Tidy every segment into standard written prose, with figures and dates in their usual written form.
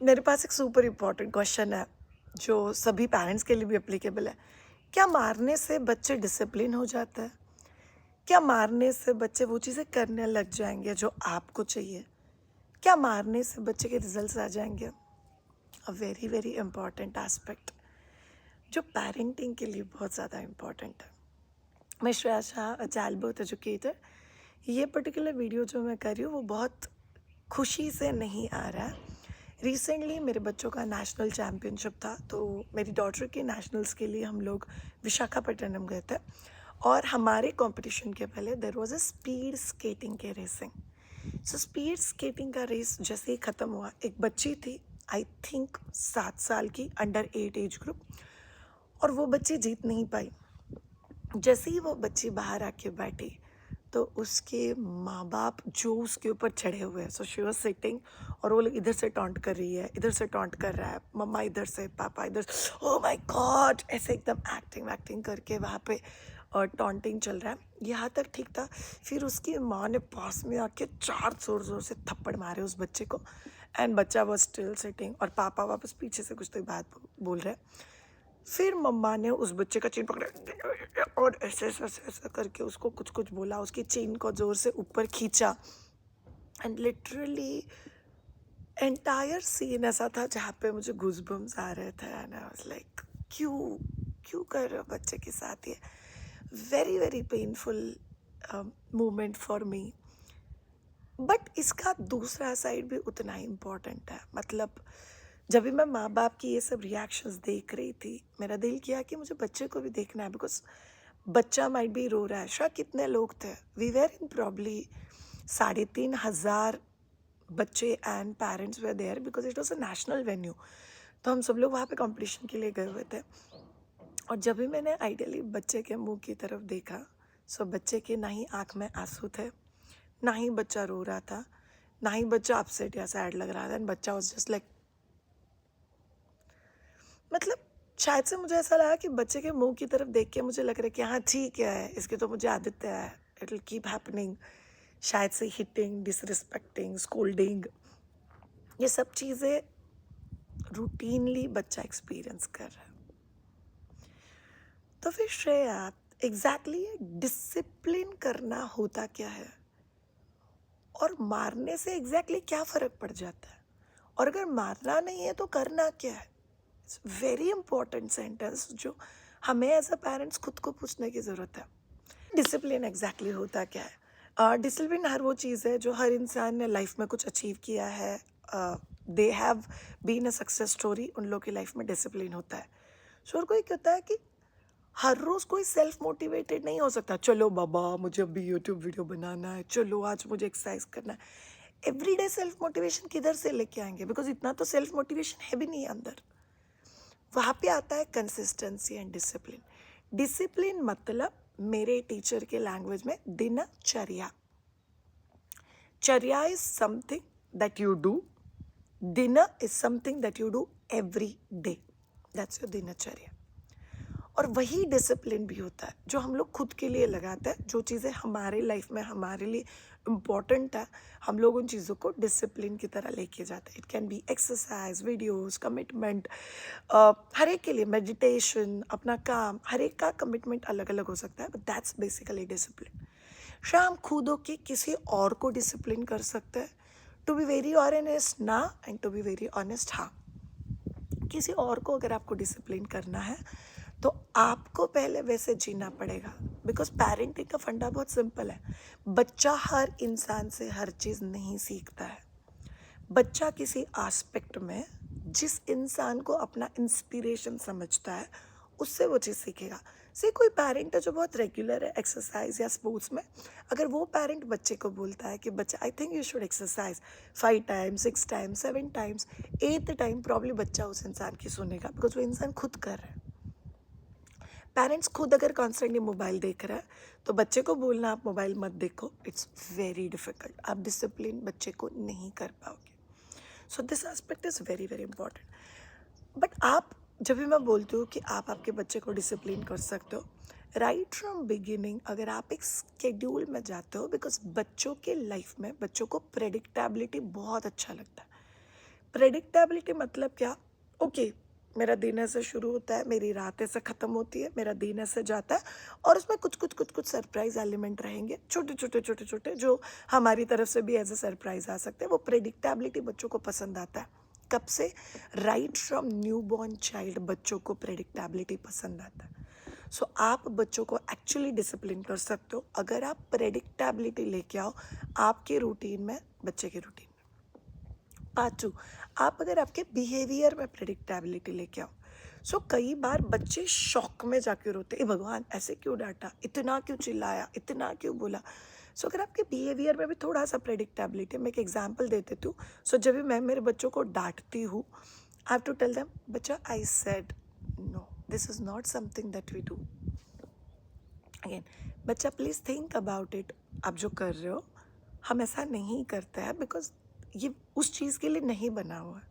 मेरे पास एक super important question है जो सभी पेरेंट्स के लिए भी एप्लीकेबल है। क्या मारने से बच्चे डिसिप्लिन हो जाते हैं? क्या मारने से बच्चे वो चीज़ें करने लग जाएंगे जो आपको चाहिए? क्या मारने से बच्चे के रिजल्ट्स आ जाएंगे? अ वेरी वेरी इम्पॉर्टेंट एस्पेक्ट जो पेरेंटिंग के लिए बहुत ज़्यादा इम्पॉर्टेंट है। मैं Shreya Shah, child birth educator. ये पर्टिकुलर वीडियो जो मैं कर रही हूँ वो बहुत खुशी से नहीं आ रहा है। रिसेंटली मेरे बच्चों का नेशनल चैम्पियनशिप था, तो मेरी डॉटर के नेशनल्स के लिए हम लोग विशाखापट्टनम गए थे। और हमारे कंपटीशन के पहले there was a speed skating के रेसिंग। सो स्पीड स्केटिंग का रेस जैसे ही ख़त्म हुआ, एक बच्ची थी, आई थिंक 7 साल की, अंडर 8 एज ग्रुप, और वो बच्ची जीत नहीं पाई। जैसे ही वो बच्ची बाहर आके बैठी तो उसके माँ बाप जो उसके ऊपर चढ़े हुए हैं, सो शी वाज सिटिंग, और वो लोग इधर से टॉन्ट कर रही है, इधर से टॉन्ट कर रहा है, मम्मा इधर से, पापा इधर से, ओ माय गॉड, ऐसे एकदम एक्टिंग वैक्टिंग करके वहाँ पे टॉन्टिंग चल रहा है। यहाँ तक ठीक था। फिर उसकी माँ ने पास में आके 4 जोर जोर से थप्पड़ मारे उस बच्चे को, एंड बच्चा वॉज स्टिल सिटिंग, और पापा वापस पीछे से कुछ तो बात बोल रहे हैं। फिर मम्मा ने उस बच्चे का चेन पकड़ा और ऐसे ऐसे ऐसे ऐसे करके उसको कुछ कुछ बोला, उसकी चेन को जोर से ऊपर खींचा, एंड लिटरली एंटायर सीन ऐसा था जहाँ पे मुझे गूज़बम्स आ रहे थे, एंड आई वाज लाइक, क्यों क्यों कर रहे हो बच्चे के साथ ये? Very very painful moment for me. But इसका दूसरा साइड भी उतना ही इम्पोर्टेंट है। मतलब जब भी मैं माँ बाप की ये सब रिएक्शंस देख रही थी, मेरा दिल किया कि मुझे बच्चे को भी देखना है, बिकॉज बच्चा माइट भी रो रहा है। शायद कितने लोग थे, वी वेर इन प्रॉब्ली 3,500 बच्चे and parents were there, because it was a national venue. तो हम सब लोग वहाँ पे कंपटीशन के लिए गए हुए थे। और जब भी मैंने आइडियली बच्चे के मुंह की तरफ देखा, सो बच्चे के ना ही आँख में आंसू थे, ना ही बच्चा रो रहा था, ना ही बच्चा अपसेट या सैड लग रहा था, एंड बच्चा वाज जस्ट लाइक, मतलब शायद से मुझे ऐसा लगा कि बच्चे के मुंह की तरफ देख के मुझे लग रहा है कि हाँ ठीक है, इसकी तो मुझे आदत है, इट विल कीप हैपनिंग। शायद से हिटिंग, डिसरिस्पेक्टिंग, स्कोल्डिंग, ये सब चीज़ें रूटीनली बच्चा एक्सपीरियंस कर रहा है। तो फिर श्रेया, एग्जैक्टली डिसिप्लिन करना होता क्या है, और मारने से एग्जैक्टली क्या फ़र्क पड़ जाता है, और अगर मारना नहीं है तो करना क्या है? इट्स वेरी इंपॉर्टेंट सेंटेंस जो हमें एज अ पेरेंट्स खुद को पूछने की ज़रूरत है। डिसिप्लिन एग्जैक्टली होता क्या है? डिसिप्लिन हर वो चीज़ है जो हर इंसान ने लाइफ में कुछ अचीव किया है, they have been a success story, उन लोग की लाइफ में डिसिप्लिन होता है। सो और कोई कहता है कि हर रोज़ कोई सेल्फ मोटिवेटेड नहीं हो सकता, चलो बाबा मुझे अभी यूट्यूब वीडियो बनाना है, चलो आज मुझे एक्सरसाइज करना है। एवरीडे सेल्फ मोटिवेशन किधर से लेके आएंगे, बिकॉज इतना तो सेल्फ मोटिवेशन है भी नहीं अंदर। वहाँ पे आता है कंसिस्टेंसी एंड डिसिप्लिन। डिसिप्लिन मतलब मेरे टीचर के लैंग्वेज में दिनचर्या। चर्या is something that you do, दिन is something that you do every day, that's your दिनचर्या। और वही डिसिप्लिन भी होता है जो हम लोग खुद के लिए लगाते हैं, जो चीज़ें हमारे लाइफ में हमारे लिए इम्पॉर्टेंट है, हम लोग उन चीज़ों को डिसिप्लिन की तरह लेके जाते हैं। It can be exercise, videos, commitment, हर एक के लिए मेडिटेशन, अपना काम, हर एक का कमिटमेंट अलग अलग हो सकता है, बट दैट्स बेसिकली डिसिप्लिन। शायद हम खुद होके किसी और को डिसिप्लिन कर सकते हैं। टू बी वेरी ऑनेस्ट ना, and to be very honest हाँ, किसी और को अगर आपको डिसिप्लिन करना है तो आपको पहले वैसे जीना पड़ेगा, बिकॉज पेरेंटिंग का फंडा बहुत सिंपल है। बच्चा हर इंसान से हर चीज़ नहीं सीखता है। बच्चा किसी एस्पेक्ट में जिस इंसान को अपना इंस्पिरेशन समझता है उससे वो चीज़ सीखेगा। से कोई पेरेंट है जो बहुत रेगुलर है एक्सरसाइज या स्पोर्ट्स में, अगर वो पेरेंट बच्चे को बोलता है कि बच्चा I think you should exercise 5 times, 6 times, 7 times, 8th time probably बच्चा उस इंसान की सुनेगा, बिकॉज वो इंसान खुद कर रहा है। पेरेंट्स खुद अगर कॉन्स्टेंटली मोबाइल देख रहा है तो बच्चे को बोलना आप मोबाइल मत देखो, इट्स वेरी डिफिकल्ट, आप डिसिप्लिन बच्चे को नहीं कर पाओगे। So this aspect is very very important. But आप, जब भी मैं बोलती हूँ कि आप आपके बच्चे को डिसिप्लिन कर सकते हो राइट फ्रॉम बिगिनिंग, अगर आप एक स्केड्यूल में जाते हो, बिकॉज बच्चों के लाइफ में बच्चों को प्रेडिक्टेबिलिटी बहुत अच्छा लगता है। प्रेडिक्टेबिलिटी मतलब क्या? ओके, मेरा दिन ऐसे शुरू होता है, मेरी रात ऐसे ख़त्म होती है, मेरा दिन ऐसे जाता है और उसमें कुछ सरप्राइज एलिमेंट रहेंगे, छोटे छोटे जो हमारी तरफ से भी एज ए सरप्राइज आ सकते हैं। वो प्रेडिक्टेबिलिटी बच्चों को पसंद आता है। कब से? Right from new born child बच्चों को प्रेडिक्टेबिलिटी पसंद आता है। सो आप बच्चों को एक्चुअली डिसिप्लिन कर सकते हो अगर आप प्रेडिक्टेबिलिटी लेके आओ आपके रूटीन में, बच्चे के रूटीन में। पाँचू, आप अगर आपके बिहेवियर में प्रेडिक्टेबिलिटी लेके आओ। सो कई बार बच्चे शॉक में जाके रोते, ए भगवान ऐसे क्यों डांटा, इतना क्यों चिल्लाया, इतना क्यों बोला। सो अगर आपके बिहेवियर में भी थोड़ा सा प्रेडिक्टेबिलिटी, मैं एक एग्जांपल दे देती हूँ। सो जब भी मैं मेरे बच्चों को डांटती हूँ, I have to tell them, बच्चा I said no, this is not something that we do again. बच्चा प्लीज़ थिंक अबाउट इट, आप जो कर रहे हो हम ऐसा नहीं करते हैं बिकॉज ये उस चीज़ के लिए नहीं बना हुआ है।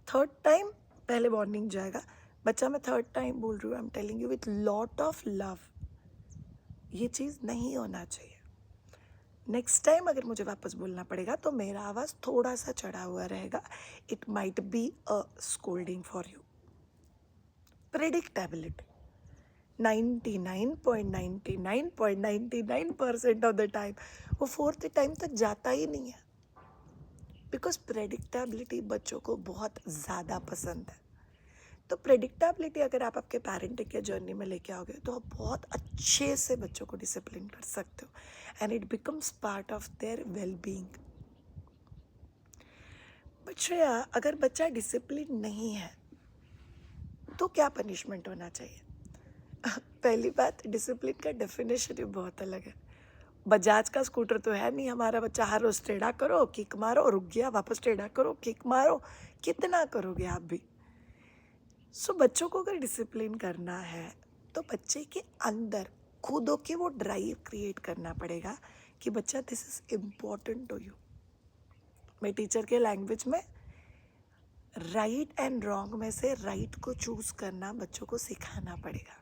थर्ड टाइम पहले वार्निंग जाएगा, बच्चा मैं थर्ड टाइम बोल रही हूँ, I am telling you with lot of love, ये चीज़ नहीं होना चाहिए। नेक्स्ट टाइम अगर मुझे वापस बोलना पड़ेगा तो मेरा आवाज़ थोड़ा सा चढ़ा हुआ रहेगा, it might be a scolding for you. Predictability 99.99% of the time वो फोर्थ टाइम तक जाता ही नहीं है, बिकॉज प्रेडिक्टेबिलिटी बच्चों को बहुत ज़्यादा पसंद है। तो प्रेडिक्टेबिलिटी अगर आप आपके पेरेंटिंग के जर्नी में लेके आओगे तो आप बहुत अच्छे से बच्चों को डिसिप्लिन कर सकते हो and it becomes part of their well being. But Shreya, अगर बच्चा डिसिप्लिन नहीं है तो क्या पनिशमेंट होना चाहिए? पहली बात, डिसिप्लिन का डेफिनेशन ही बहुत अलग है। बजाज का स्कूटर तो है नहीं हमारा बच्चा हर रोज टेढ़ा करो किक मारो, रुक गया वापस टेढ़ा करो किक मारो, कितना करोगे आप भी। सो बच्चों को अगर डिसिप्लिन करना है तो बच्चे के अंदर खुद होके वो ड्राइव क्रिएट करना पड़ेगा कि बच्चा this is important to you. मैं टीचर के लैंग्वेज में राइट एंड रॉन्ग में से राइट को चूज करना बच्चों को सिखाना पड़ेगा।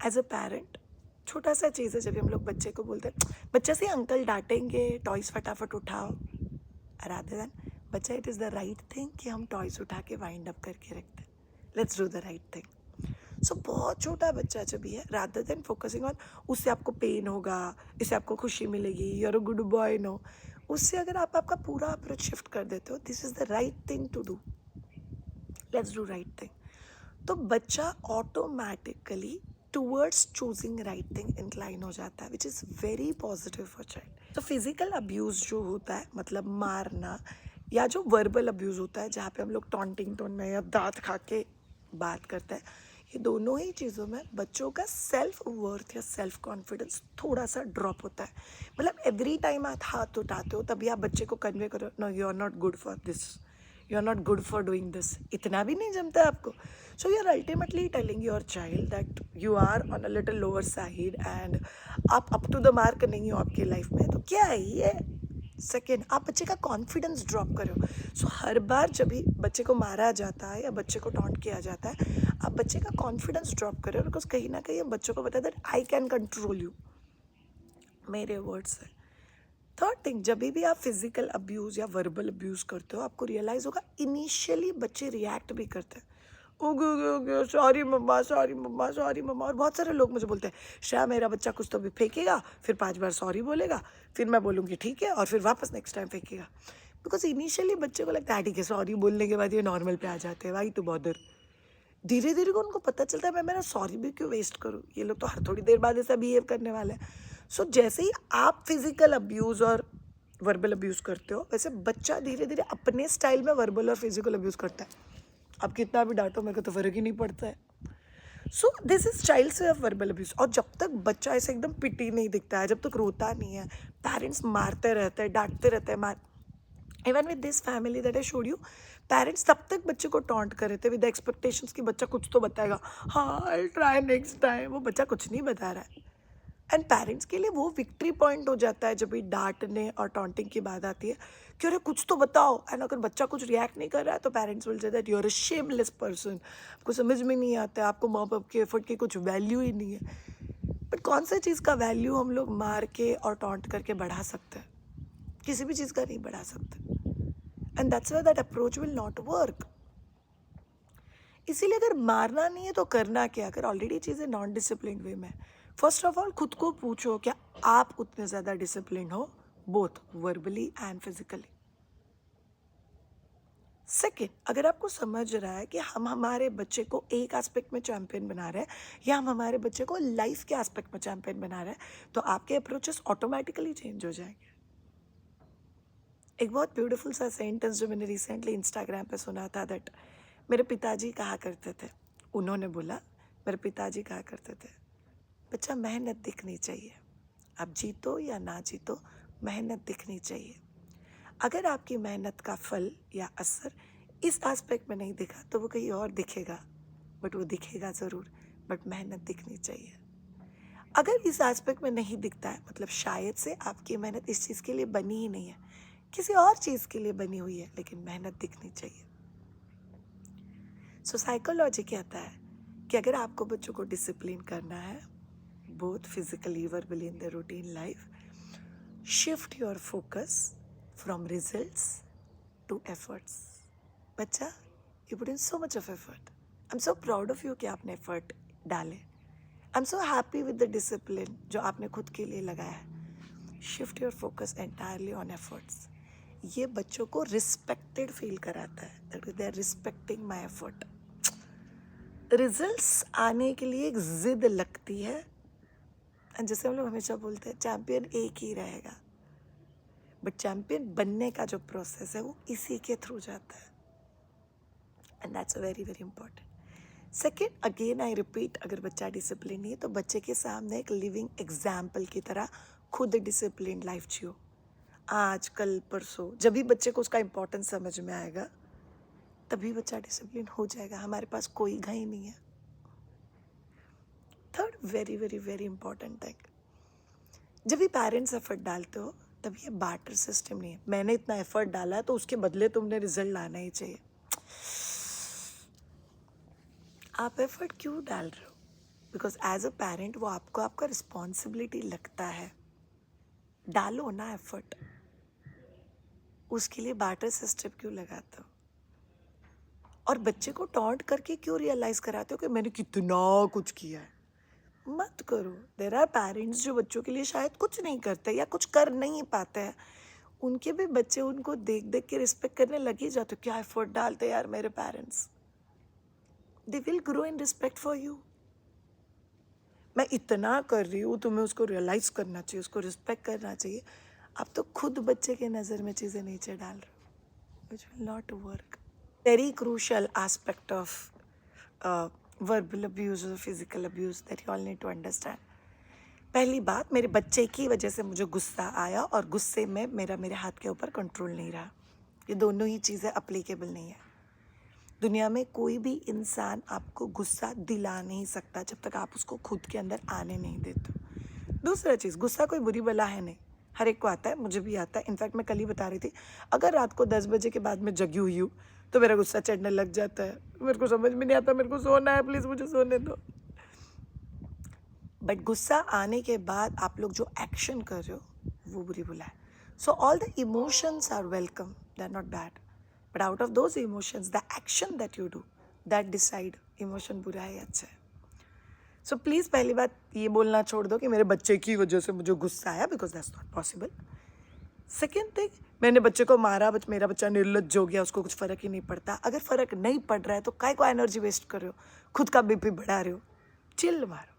एज अ पेरेंट छोटा सा चीज़ है, जब हम लोग बच्चे को बोलते हैं बच्चा से अंकल डांटेंगे टॉयज़ फटाफट उठाओ, रादर देन बच्चा it is the right thing कि हम टॉयज़ उठा के वाइंड अप करके रखते हैं, let's do the right thing. So बहुत छोटा बच्चा जब भी है, रादर देन फोकसिंग ऑन उससे आपको पेन होगा, इससे आपको खुशी मिलेगी, you are a good boy, no, उससे अगर आप आपका पूरा अप्रोच शिफ्ट कर देते हो, this is the right thing to do, let's do right thing, तो बच्चा automatically towards choosing right thing incline हो जाता है, which is very positive for child. तो फिजिकल अब्यूज़ जो होता है, मतलब मारना, या जो वर्बल अब्यूज़ होता है जहाँ पे हम लोग टॉन्टिंग टोन में या दांत खा के बात करते हैं, ये दोनों ही चीज़ों में बच्चों का सेल्फ वर्थ या सेल्फ कॉन्फिडेंस थोड़ा सा ड्रॉप होता है। मतलब एवरी टाइम आप हाथ उठाते हो तभी आप बच्चे को कन्वे करो, no you are not good for this, you are not good for doing this, इतना भी नहीं जमता आपको। So you are ultimately telling your child that you are on a little lower side and आप up to the mark नहीं हो आपकी life में। तो क्या है ये? सेकेंड, आप बच्चे का कॉन्फिडेंस ड्रॉप करो। सो हर बार जब भी बच्चे को मारा जाता है या बच्चे को टॉन्ट किया जाता है, आप बच्चे का कॉन्फिडेंस ड्रॉप करो, बिकॉज कहीं ना कहीं हम बच्चों को बता that I can control you, मेरे वर्ड्स है। थर्ड थिंग, जब भी आप फिजिकल अब्यूज़ या वर्बल अब्यूज़ करते हो, आपको रियलाइज़ होगा इनिशियली बच्चे रिएक्ट भी करते हैं, ओके ओके ओके सॉरी मम्मा सॉरी मम्मा सॉरी मम्मा। और बहुत सारे लोग मुझे बोलते हैं, श्रेया मेरा बच्चा कुछ तो भी फेंकेगा, फिर 5 बार सॉरी बोलेगा, फिर मैं बोलूँगी ठीक है, और फिर वापस नेक्स्ट टाइम फेंकेगा। बिकॉज इनिशियली बच्चे को लगता है ठीक है, सॉरी बोलने के बाद ये नॉर्मल पे आ जाते हैं, वाई टू बॉदर। धीरे धीरे को उनको पता चलता है मैं मेरा सॉरी भी क्यों वेस्ट करूँ, ये लोग तो हर थोड़ी देर बाद ऐसा बिहेव करने वाले हैं। सो जैसे ही आप फिजिकल अब्यूज़ और वर्बल अब्यूज़ करते हो, वैसे बच्चा धीरे धीरे अपने स्टाइल में वर्बल और फिजिकल अब्यूज़ करता है। आप कितना भी डांटो मेरे को तो फ़र्क ही नहीं पड़ता है। So this is child's way of verbal abuse. और जब तक बच्चा ऐसे एकदम पिटी नहीं दिखता है, जब तक रोता नहीं है, पेरेंट्स मारते रहते हैं, डांटते रहते हैं, even with this family that I showed you, parents तब तक बच्चे को टॉन्ट कर रहे थे विद एक्सपेक्टेशंस कि बच्चा कुछ तो बताएगा, हाँ आई ट्राई नेक्स्ट टाइम। वो बच्चा कुछ नहीं बता रहा है एंड पेरेंट्स के लिए वो विक्ट्री पॉइंट हो जाता है जब भी डांटने और टॉन्टिंग की बात आती है कि अरे कुछ तो बताओ। एंड अगर बच्चा कुछ रिएक्ट नहीं कर रहा है तो parents will say that you are a shameless person, आपको समझ में नहीं आता है, आपको माँ बाप के एफर्ट की कुछ वैल्यू ही नहीं है। बट कौन सा चीज़ का वैल्यू हम लोग मार के और टॉन्ट करके बढ़ा सकते हैं? किसी भी चीज़ का नहीं बढ़ा सकते। And that's why that approach will not work. इसीलिए अगर मारना नहीं है तो करना क्या? अगर ऑलरेडी चीज़ें नॉन डिसिप्लिन वे में, फर्स्ट ऑफ ऑल खुद को पूछो क्या आप उतने ज़्यादा डिसिप्लिन हो, both verbally and physically. Second, अगर आपको समझ रहा है कि हम हमारे बच्चे को एक एस्पेक्ट में चैंपियन बना रहे हैं या हम हमारे बच्चे को लाइफ के एस्पेक्ट में चैंपियन बना रहे हैं, तो आपके अप्रोचेस ऑटोमेटिकली चेंज हो जाएंगे. एक बहुत ब्यूटीफुल सा सेंटेंस जो मैंने रिसेंटली इंस्टाग्राम पे सुना था, दैट मेरे पिताजी कहा करते थे, उन्होंने बोला, मेरे पिताजी कहा करते थे, बच्चा मेहनत दिखनी चाहिए, आप जीतो या ना जीतो मेहनत दिखनी चाहिए. अगर आपकी मेहनत का फल या असर इस एस्पेक्ट में नहीं दिखा तो वो कहीं और दिखेगा, बट वो दिखेगा ज़रूर, बट मेहनत दिखनी चाहिए. अगर इस एस्पेक्ट में नहीं दिखता है, मतलब शायद से आपकी मेहनत इस चीज़ के लिए बनी ही नहीं है, किसी और चीज़ के लिए बनी हुई है, लेकिन मेहनत दिखनी चाहिए. सो साइकोलॉजी कहता है कि अगर आपको बच्चों को डिसिप्लिन करना है, both physically verbally in the routine life, shift your focus from results to efforts. बच्चा, you put in so much of effort, I am so proud of you कि आपने एफर्ट डाले, I am so happy with the discipline जो आपने खुद के लिए लगाया है. Shift your focus entirely on efforts. ये बच्चों को रिस्पेक्टेड फील कराता है, that they are respecting my effort. Results आने के लिए एक जिद लगती है, जैसे हम लोग हमेशा बोलते हैं चैम्पियन एक ही रहेगा, बट चैम्पियन बनने का जो प्रोसेस है वो इसी के थ्रू जाता है, and that's very very important. Second, again I repeat, अगर बच्चा डिसिप्लिन नहीं है तो बच्चे के सामने एक लिविंग एग्जाम्पल की तरह खुद डिसिप्लिन लाइफ जियो. आज कल परसों जब भी बच्चे को उसका इम्पोर्टेंस समझ में आएगा, तभी बच्चा डिसिप्लिन हो जाएगा. हमारे पास कोई घाई नहीं है. Third, very very very important thing, जब भी पेरेंट्स एफर्ट डालते हो तब ये बार्टर सिस्टम नहीं है, मैंने इतना एफर्ट डाला है तो उसके बदले तुमने रिजल्ट लाना ही चाहिए. आप एफर्ट क्यों डाल रहे हो? बिकॉज एज अ पेरेंट वो आपको आपका रिस्पॉन्सिबिलिटी लगता है. डालो ना एफर्ट, उसके लिए बार्टर सिस्टम क्यों लगाते हो? और बच्चे को टॉन्ट करके क्यों रियलाइज कराते हो कि मैंने कितना कुछ किया है? मत करो. देयर आर पेरेंट्स जो बच्चों के लिए शायद कुछ नहीं करते या कुछ कर नहीं पाते हैं, उनके भी बच्चे उनको देख देख के रिस्पेक्ट करने लग ही जाते. क्या एफर्ट डालते यार मेरे parents. They will grow in respect for you. मैं इतना कर रही हूँ, तुम्हें उसको रियलाइज करना चाहिए, उसको रिस्पेक्ट करना चाहिए. आप तो खुद बच्चे के नज़र में चीज़ें नीचे डाल रहे हो, which will not work. Very crucial aspect of verbal abuse or physical abuse that you all need to understand. पहली बात, मेरे बच्चे की वजह से मुझे गुस्सा आया और गुस्से में मेरे हाथ के ऊपर कंट्रोल नहीं रहा. ये दोनों ही चीज़ें अप्लीकेबल नहीं है. दुनिया में कोई भी इंसान आपको गुस्सा दिला नहीं सकता जब तक आप उसको खुद के अंदर आने नहीं देते. दूसरा चीज़, गुस्सा कोई बुरी बला है नहीं, हर एक को आता है, मुझे भी आता है. इनफैक्ट मैं कल ही बता रही थी, अगर रात को 10 बजे के बाद मैं जगी हुई हूँ तो मेरा गुस्सा चढ़ने लग जाता है. मेरे को समझ में नहीं आता, मेरे को सोना है, प्लीज़ मुझे सोने दो. बट गुस्सा आने के बाद आप लोग जो एक्शन कर रहे हो वो बुरी बुला है. So all the emotions are welcome, they are not bad, but out of those emotions the action that you do that decide emotion बुरा है या अच्छा है. सो प्लीज़ पहली बात ये बोलना छोड़ दो कि मेरे बच्चे की वजह से मुझे गुस्सा आया, because that's not possible. Second thing, मैंने बच्चे को मारा, मेरा बच्चा निर्लज्ज हो गया, उसको कुछ फ़र्क ही नहीं पड़ता. अगर फ़र्क नहीं पड़ रहा है तो काय को एनर्जी वेस्ट कर रहे हो, खुद का बीपी बढ़ा रहे हो. चिल मारो,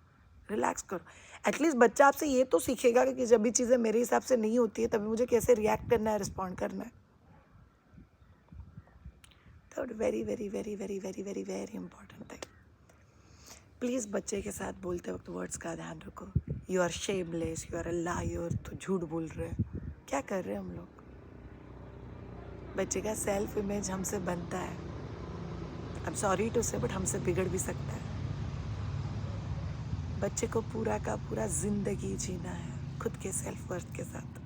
रिलैक्स करो. एटलीस्ट बच्चा आपसे ये तो सीखेगा कि जब भी चीज़ें मेरे हिसाब से नहीं होती है तभी मुझे कैसे रिएक्ट करना है, रिस्पॉन्ड करना है. Third, very very very very very very very important thing, please बच्चे के साथ बोलते वक्त वर्ड्स का ध्यान रखो. You are shameless, you are a liar, तो झूठ बोल रहे हैं. क्या कर रहे हैं हम लोग? बच्चे का सेल्फ इमेज हमसे बनता है, आई एम सॉरी टू से, बट हमसे बिगड़ भी सकता है. बच्चे को पूरा का पूरा ज़िंदगी जीना है खुद के सेल्फ वर्थ के साथ,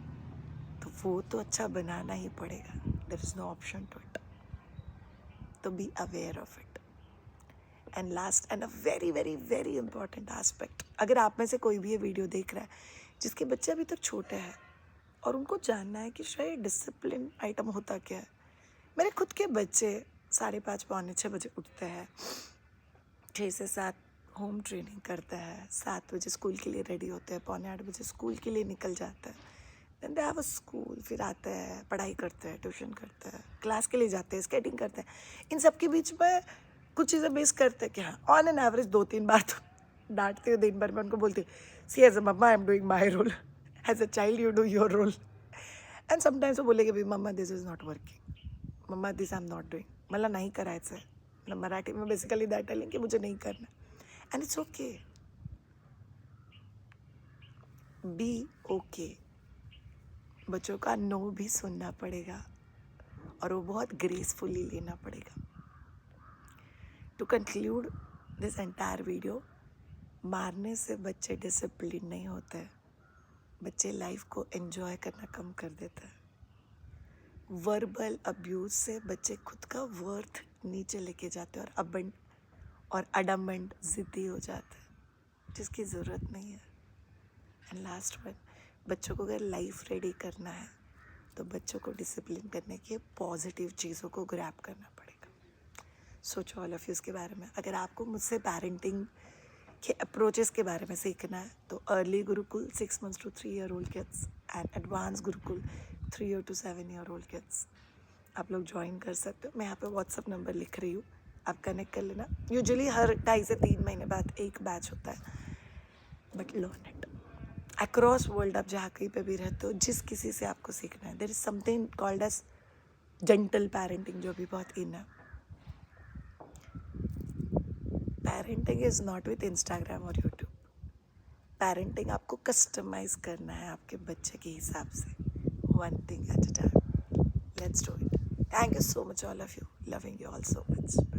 तो वो तो अच्छा बनाना ही पड़ेगा. There is no option to it. तो be aware of it. And last and a very very very important aspect, अगर आप में से कोई भी ये वीडियो देख रहा है जिसके बच्चे अभी तक छोटे हैं और उनको जानना है कि शायद डिसिप्लिन आइटम होता क्या है, मेरे खुद के बच्चे 5:30 पौने 6 बजे उठते हैं, 6 से 7 होम ट्रेनिंग करते हैं, 7 बजे स्कूल के लिए रेडी होते हैं, पौने 8 बजे स्कूल के लिए निकल जाते हैं। Then they have a school, फिर आते हैं, पढ़ाई करते हैं, ट्यूशन करते हैं, क्लास के लिए जाते हैं, स्केटिंग करते हैं। इन सब के बीच में कुछ चीज़ें बेस करते हैं कि हाँ, ऑन एन एवरेज 2-3 बार तो डांटती हूँ दिन भर में, उनको बोलती हूँ see as a mumma I am doing my role, as a child you do your role. And sometimes वो बोलेगे भी mumma this is not working, mumma this I am not doing, मला नाही करायचं आहे, मतलब मराठी में बेसिकली दैट टेलिंग कि मुझे नहीं करना, and it's okay, be okay. बच्चों का नो भी सुनना पड़ेगा और वो बहुत ग्रेसफुली लेना पड़ेगा। To conclude this entire video, मारने से बच्चे डिसिप्लिन नहीं होते, बच्चे लाइफ को एंजॉय करना कम कर देते हैं। वर्बल अब्यूज से बच्चे खुद का वर्थ नीचे लेके जाते हैं और अडमेंट ज़िद्दी हो जाते हैं, जिसकी ज़रूरत नहीं है। एंड लास्ट वन, बच्चों को अगर लाइफ रेडी करना है तो बच्चों को डिसिप्लिन करने के पॉजिटिव चीज़ों को ग्रैब करना पड़ेगा। सोचो ऑल ऑफ यू इसके बारे में। अगर आपको मुझसे पेरेंटिंग के अप्रोचेस के बारे में सीखना है तो early Gurukul 6 months to 3 year old kids and advance Gurukul 3 year to 7 year old kids आप लोग ज्वाइन कर सकते हो। मैं यहाँ पे व्हाट्सअप नंबर लिख रही हूँ, आप कनेक्ट कर लेना। यूजुअली हर 2.5 से 3 महीने बाद एक बैच होता है, but learn it across world. आप जहाँ कहीं पे भी रहते हो, जिस किसी से आपको सीखना है, there is something called as gentle parenting, जो भी बहुत इन है। Parenting is not with Instagram और यूट्यूब। पेरेंटिंग आपको कस्टमाइज करना है आपके बच्चे के हिसाब से, one thing at a time. Let's do it. Thank you so much all of you, loving you all so much.